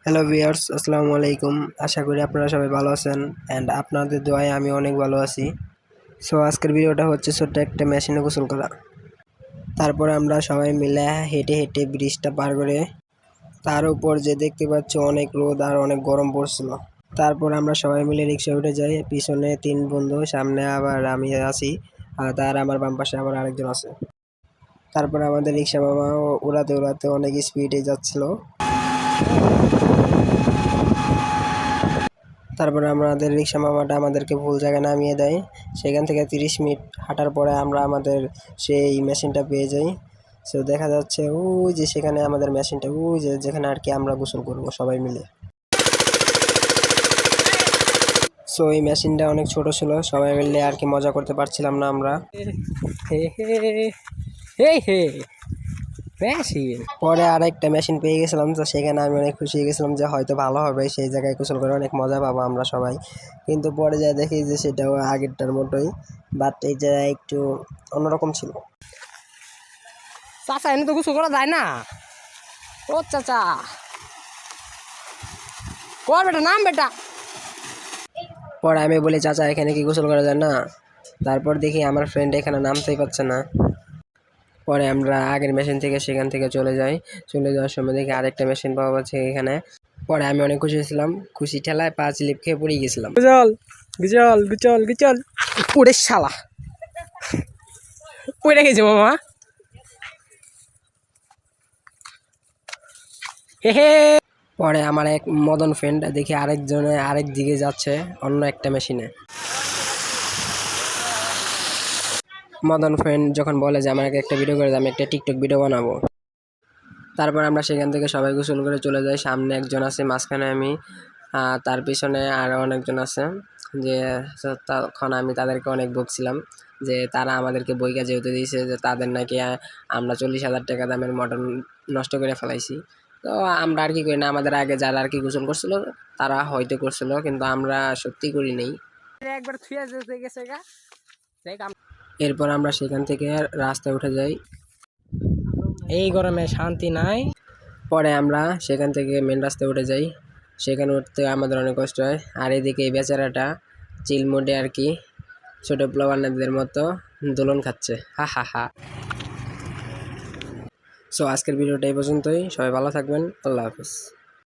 Hello viewers, আসসালামু আলাইকুম। আশা করি আপনারা সবাই ভালো আছেন অ্যান্ড আপনাদের দোয়ায় আমি অনেক ভালো আছি। সো আজকের ভিডিওটা হচ্ছে ছোট্ট একটা মেশিনে গোসল করা। তারপর আমরা সবাই মিলে হেঁটে হেঁটে ব্রিজটা পার করে তার উপর যে দেখতে পাচ্ছি অনেক রোদ আর অনেক গরম পড়ছিল। তারপর আমরা সবাই মিলে রিক্সায় উঠে যাই। পিছনে 3 বন্ধু, সামনে আবার আমি আছি, আর তার আমার বাম পাশে আবার আরেকজন আছে। তারপর আমাদের রিক্সা মামা উড়াতে উড়াতে অনেক স্পিডে যাচ্ছিল। তারপরে আমাদের রিক্সা মামাটা আমাদেরকে ভুল জায়গায় নামিয়ে দেয়। সেখান থেকে 30 মিনিট হাঁটার পরে আমরা আমাদের সেই মেশিনটা পেয়ে যাই। সো দেখা যাচ্ছে ওই যে সেখানে আমাদের মেশিনটা, ওই যে যেখানে আর কি আমরা গোসল করবো সবাই মিলে। সো এই মেশিনটা অনেক ছোট ছিল, সবাই মিলে আর কি মজা করতে পারছিলাম না আমরা। পরে আরেকটা মেশিন পেয়ে গেছিলাম, তো সেখানে আমি অনেক খুশি হয়ে গেছিলাম যে হয়তো ভালো হবে, সেই জায়গায় গোসল করে অনেক মজা পাবো আমরা সবাই। কিন্তু পরে যা দেখি যে সেটাও আগেরটার মতোই, বাট এই জায়গায় একটু অন্যরকম ছিল। চাচা এনে তো গোসল করা যায় না। ও চাচা কর বেটা, নাম বেটা। পরে আমি বলি, চাচা এখানে কি গোসল করা যায় না? তারপর দেখি আমার ফ্রেন্ড এখানে নামতেই পারছে না। পরে আমরা আগের মেশিন থেকে সেখান থেকে চলে যাওয়ার সময় দেখি আরেকটা মেশিন পাওয়া যাচ্ছে এখানে। পরে আমি অনেক খুশি হয়েছিলাম, খুশি ঠেলায় 5 স্লিপ খেয়ে পড়ে গেছিলাম। গুজল গুজল গুজল গুজল ওরে শালা পড়ে গেছে মামা। হে হে। পরে আমার এক মদন ফ্রেন্ড দেখি আরেকজনে আরেক দিকে যাচ্ছে অন্য একটা মেশিনে। মদন ফ্রেন্ড যখন বলে যে আমাকে একটা ভিডিও করে দে, আমি একটা টিকটক ভিডিও বানাবো। তারপর আমরা সেখান থেকে সবাই গোসল করে চলে যাই। সামনে একজন আছে, মাঝখানে আমি, তার পিছনে আরও অনেকজন আছে। যে তখন আমি তাদেরকে অনেক বকছিলাম যে তারা আমাদেরকে বইকা যেহেতু দিয়েছে যে তাদের নাকি আমরা 40,000 টাকা দামের মটন নষ্ট করে ফেলাইছি। তো আমরা আর কি করি না, আমাদের আগে যারা আর কি গোসল করছিল তারা হয়তো করছিল, কিন্তু আমরা সত্যি করি নেই। একবার থুয়া যেতে গেছে গা। এরপর আমরা সেখান থেকে রাস্তায় উঠে যাই। এই গরমে শান্তি নাই। পরে আমরা সেখান থেকে মেন রাস্তায় উঠে যাই। সেখানে উঠতে আমাদের অনেক কষ্ট হয়। আর এদিকে এই বেচারাটা চিল মোডে আর কি ছোটো প্লাবানদের মতো দোলন খাচ্ছে, হা হা হা। সো আজকের ভিডিওটা এই পর্যন্তই। সবাই ভালো থাকবেন। আল্লাহ হাফিজ।